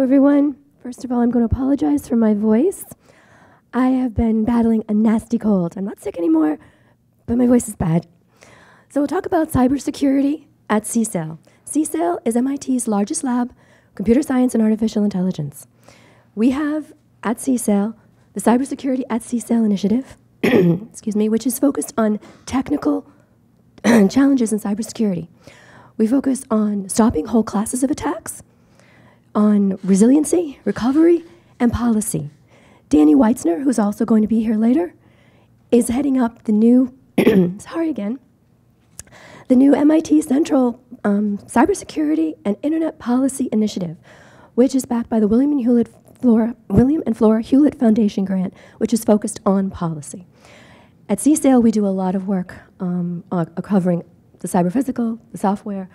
everyone. First of all, I'm going to apologize for my voice. I have been battling a nasty cold. I'm not sick anymore, but my voice is bad. So we'll talk about cybersecurity at CSAIL. CSAIL is MIT's largest lab, computer science and artificial intelligence. We have at CSAIL the Cybersecurity at CSAIL initiative, excuse me, which is focused on technical challenges in cybersecurity. We focus on stopping whole classes of attacks, on resiliency, recovery, and policy. Danny Weitzner, who's also going to be here later, is heading up the new, the new MIT Central Cybersecurity and Internet Policy Initiative, which is backed by the William and Flora Hewlett Foundation grant, which is focused on policy. At CSAIL, we do a lot of work covering the cyber-physical, the software,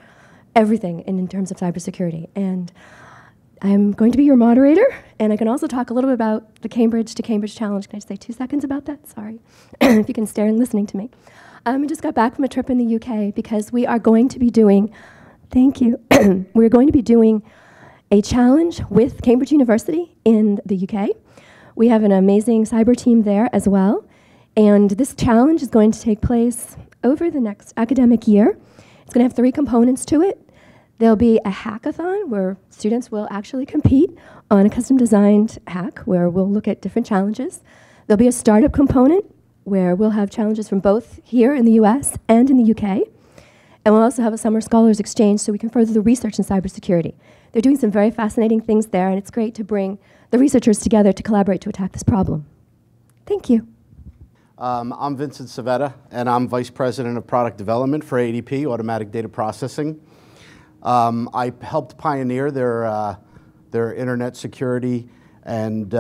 everything in terms of cybersecurity. And I'm going to be your moderator, and I can also talk a little bit about the Cambridge to Cambridge Challenge. Can I just say 2 seconds about that? Sorry, if you can stare and listening to me. I just got back from a trip in the UK because we are going to be doing, thank you, we're going to be doing a challenge with Cambridge University in the UK. We have an amazing cyber team there as well, and this challenge is going to take place over the next academic year. It's going to have 3 components to it. There'll be a hackathon where students will actually compete on a custom-designed hack where we'll look at different challenges. There'll be a startup component where we'll have challenges from both here in the US and in the UK. And we'll also have a summer scholars exchange so we can further the research in cybersecurity. They're doing some very fascinating things there, and it's great to bring the researchers together to collaborate to attack this problem. Thank you. I'm Vincent Civetta, and I'm Vice President of Product Development for ADP, Automatic Data Processing. I helped pioneer their internet security and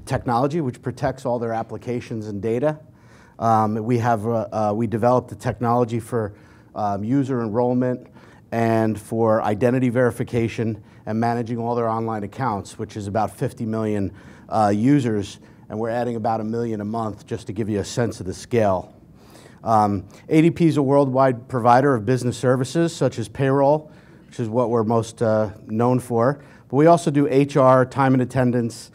technology, which protects all their applications and data. We developed the technology for user enrollment and for identity verification and managing all their online accounts, which is about 50 million users, and we're adding about 1 million a month, just to give you a sense of the scale. ADP is a worldwide provider of business services, such as payroll, which is what we're most known for. But we also do HR, time and attendance,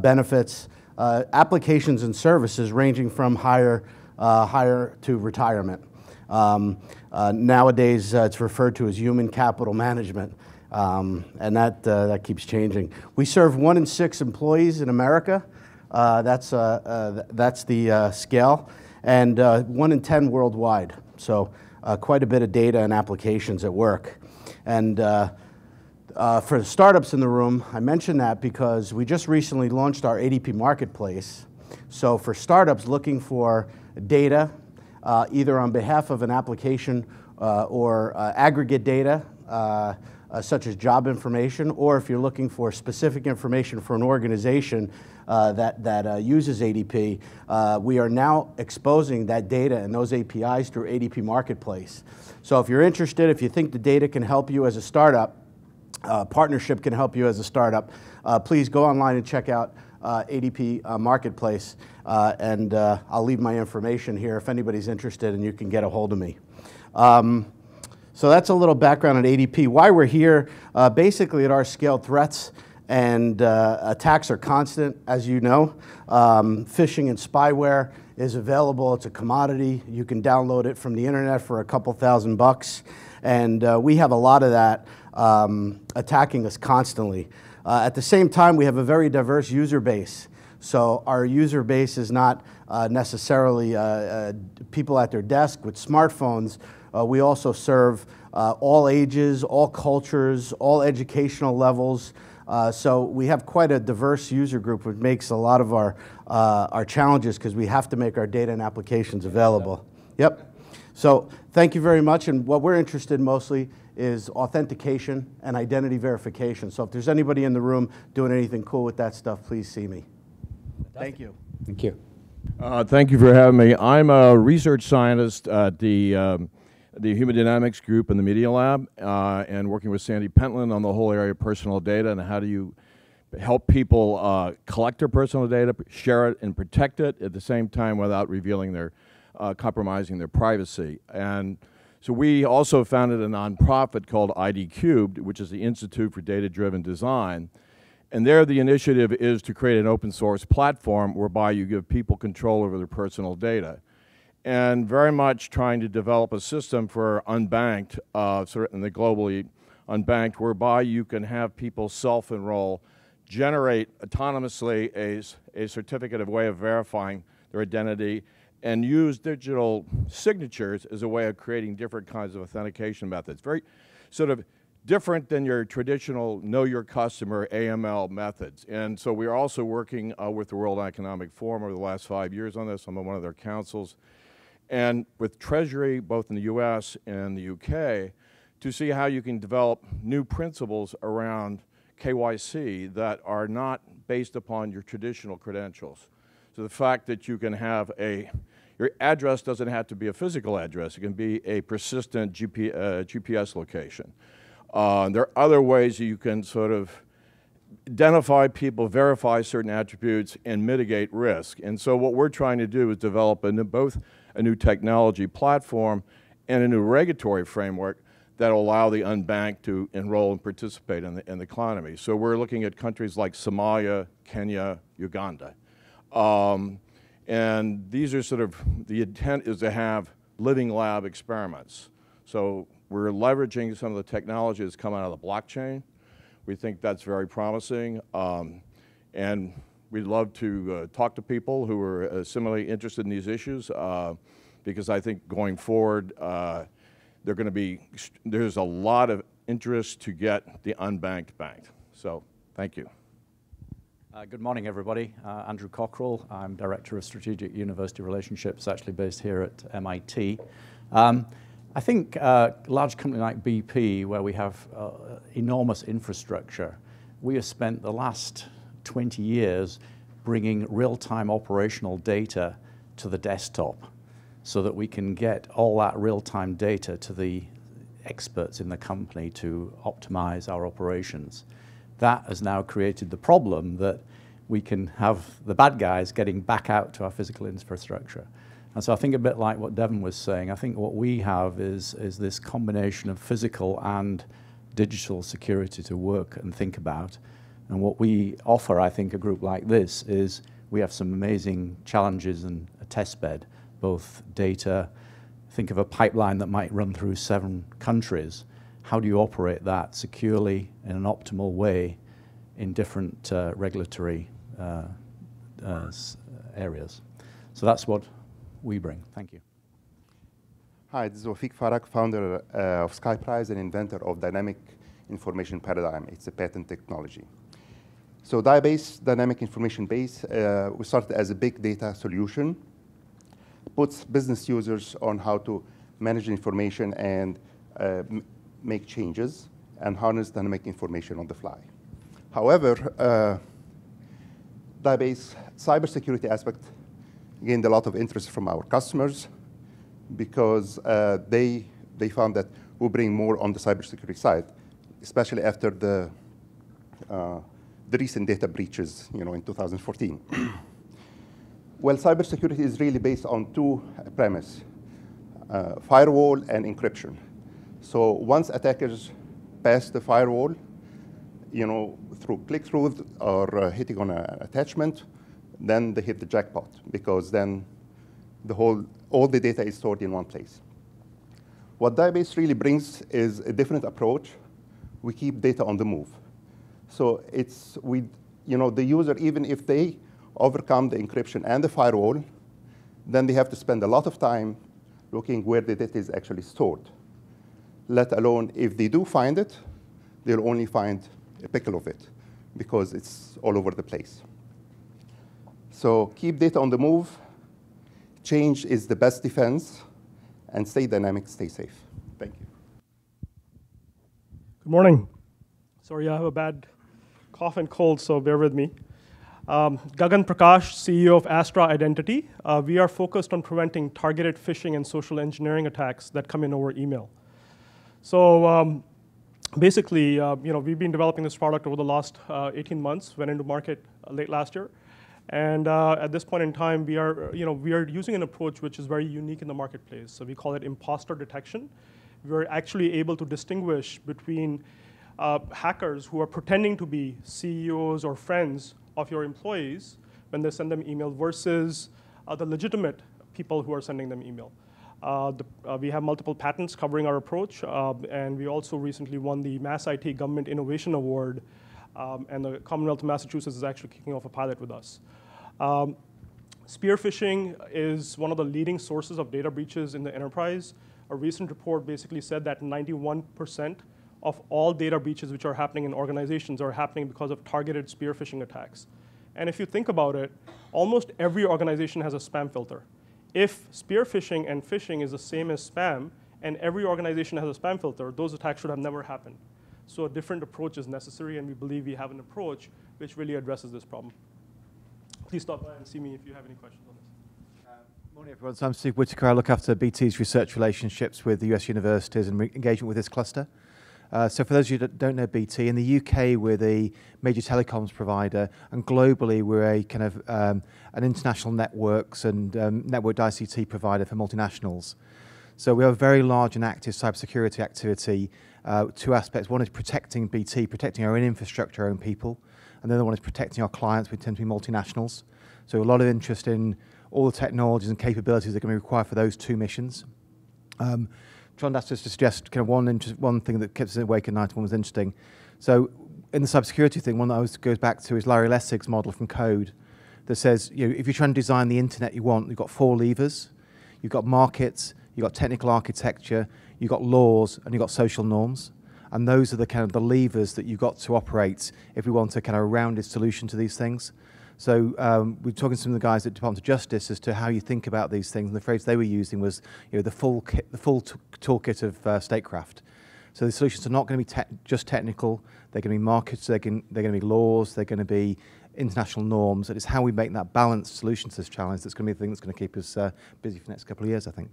benefits, applications and services ranging from hire to retirement. Nowadays, it's referred to as human capital management, and that keeps changing. We serve 1 in 6 employees in America. That's the scale, and 1 in 10 worldwide. So quite a bit of data and applications at work. And for the startups in the room, I mention that because we just recently launched our ADP Marketplace. So for startups looking for data, either on behalf of an application or aggregate data, such as job information, or if you're looking for specific information for an organization that uses ADP, we are now exposing that data and those APIs through ADP Marketplace. So if you're interested, if you think the data can help you as a startup, partnership can help you as a startup, please go online and check out ADP Marketplace, and I'll leave my information here if anybody's interested, and you can get a hold of me. So that's a little background on ADP. Why we're here, basically at our scale, threats and attacks are constant, as you know. Phishing and spyware is available. It's a commodity. You can download it from the internet for a couple $1,000, and we have a lot of that attacking us constantly. At the same time, we have a very diverse user base. So our user base is not necessarily people at their desk with smartphones. We also serve all ages, all cultures, all educational levels. So we have quite a diverse user group, which makes a lot of our challenges, because we have to make our data and applications available. Yep. So thank you very much. And what we're interested in mostly is authentication and identity verification. So if there's anybody in the room doing anything cool with that stuff, please see me. Thank you. Thank you. Thank you for having me. I'm a research scientist at the Human Dynamics Group in the Media Lab, and working with Sandy Pentland on the whole area of personal data and how do you help people collect their personal data, share it, and protect it at the same time without revealing their, compromising their privacy. And so we also founded a nonprofit called ID Cubed, which is the Institute for Data-Driven Design. And there the initiative is to create an open source platform whereby you give people control over their personal data. And very much trying to develop a system for unbanked, certainly globally unbanked, whereby you can have people self-enroll, generate autonomously a certificate of way of verifying their identity, and use digital signatures as a way of creating different kinds of authentication methods. Very sort of different than your traditional know your customer AML methods. And so we're also working with the World Economic Forum over the last 5 years on this. I'm on one of their councils. And with Treasury, both in the US and the UK, to see how you can develop new principles around KYC that are not based upon your traditional credentials. So the fact that you can have your address doesn't have to be a physical address. It can be a persistent GPS location. There are other ways that you can sort of identify people, verify certain attributes, and mitigate risk. And so what we're trying to do is develop both a new technology platform and a new regulatory framework that will allow the unbanked to enroll and participate in the economy. So we're looking at countries like Somalia, Kenya, Uganda. And these are sort of, the intent is to have living lab experiments. So we're leveraging some of the technology that's come out of the blockchain. We think that's very promising. And we'd love to talk to people who are similarly interested in these issues because I think going forward, there's a lot of interest to get the unbanked banked. So thank you. Good morning, everybody. Andrew Cockerill. I'm Director of Strategic University Relationships, actually based here at MIT. I think a large company like BP, where we have enormous infrastructure, we have spent the last 20 years bringing real-time operational data to the desktop so that we can get all that real-time data to the experts in the company to optimize our operations. That has now created the problem that we can have the bad guys getting back out to our physical infrastructure. And so I think a bit like what Devon was saying, I think what we have is this combination of physical and digital security to work and think about. And what we offer, I think, a group like this is we have some amazing challenges and a test bed, both data. Think of a pipeline that might run through 7 countries. How do you operate that securely in an optimal way in different regulatory areas? So that's what we bring. Thank you. Hi, this is Wafik, Farag, founder of Skyprise and inventor of Dynamic Information Paradigm. It's a patent technology. So Diabase, Dynamic Information Base, we started as a big data solution, puts business users on how to manage information and make changes and harness dynamic information on the fly. However, Diabase cybersecurity aspect gained a lot of interest from our customers because they found that we bring more on the cybersecurity side, especially after the recent data breaches, in 2014. Well, cybersecurity is really based on 2 premises, firewall and encryption. So once attackers pass the firewall, through click-through or hitting on an attachment, then they hit the jackpot because then all the data is stored in one place. What Diabase really brings is a different approach. We keep data on the move. So the user, even if they overcome the encryption and the firewall, then they have to spend a lot of time looking where the data is actually stored. Let alone, if they do find it, they'll only find a pickle of it because it's all over the place. So keep data on the move. Change is the best defense. And stay dynamic, stay safe. Thank you. Good morning. Sorry, I have a bad cough and cold, so bear with me. Gagan Prakash, CEO of Astra Identity. We are focused on preventing targeted phishing and social engineering attacks that come in over email. So basically, we've been developing this product over the last 18 months, went into market late last year. And at this point in time, we are using an approach which is very unique in the marketplace. So we call it imposter detection. We're actually able to distinguish between hackers who are pretending to be CEOs or friends of your employees when they send them email versus the legitimate people who are sending them email. We have multiple patents covering our approach, and we also recently won the Mass IT Government Innovation Award, and the Commonwealth of Massachusetts is actually kicking off a pilot with us. Spear phishing is one of the leading sources of data breaches in the enterprise. A recent report basically said that 91% of all data breaches which are happening in organizations are happening because of targeted spear phishing attacks. And if you think about it, almost every organization has a spam filter. If spear phishing and phishing is the same as spam, and every organization has a spam filter, those attacks should have never happened. So a different approach is necessary, and we believe we have an approach which really addresses this problem. Please stop by and see me if you have any questions on this. Morning, everyone. So I'm Steve Whittaker. I look after BT's research relationships with the US universities and engagement with this cluster. So for those of you that don't know BT, in the UK we're the major telecoms provider, and globally we're a kind of an international networks and networked ICT provider for multinationals. So we have a very large and active cybersecurity activity. Two aspects. One is protecting BT, protecting our own infrastructure, our own people, and the other one is protecting our clients. We tend to be multinationals. So a lot of interest in all the technologies and capabilities that are going to be required for those two missions. Trond asked us to suggest kind of one thing that kept us awake at night, one was interesting. So in the cybersecurity thing, one that always goes back to is Larry Lessig's model from Code that says, you know, if you're trying to design the internet you want, you've got 4 levers. You've got markets, you've got technical architecture, you've got laws, and you've got social norms. And those are the kind of the levers that you've got to operate if we want a kind of a rounded solution to these things. So we're talking to some of the guys at Department of Justice as to how you think about these things, and the phrase they were using was, you know, the full toolkit of statecraft. So the solutions are not going to be just technical. They're going to be markets. They're going to be laws. They're going to be international norms. And it's how we make that balanced solution to this challenge that's going to be the thing that's going to keep us busy for the next couple of years, I think.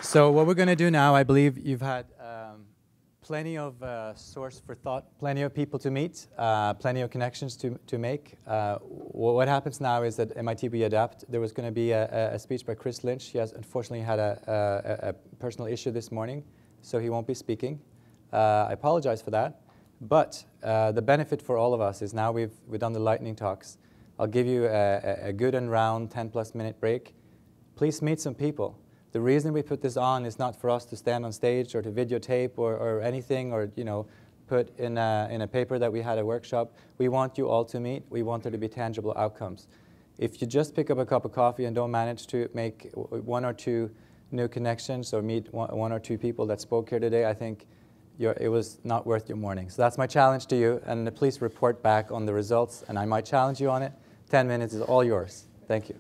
So what we're going to do now, I believe you've had plenty of source for thought, plenty of people to meet, plenty of connections to make. What happens now is that MIT We Adapt, there was going to be a speech by Chris Lynch. He has unfortunately had a personal issue this morning, so he won't be speaking. I apologize for that. But the benefit for all of us is now we've done the lightning talks. I'll give you a good and round 10+ minute break. Please meet some people. The reason we put this on is not for us to stand on stage or to videotape or anything, or put in a paper that we had a workshop. We want you all to meet. We want there to be tangible outcomes. If you just pick up a cup of coffee and don't manage to make 1 or 2 new connections or meet 1 or 2 people that spoke here today, I think it was not worth your morning. So that's my challenge to you, and please report back on the results, and I might challenge you on it. 10 minutes is all yours. Thank you.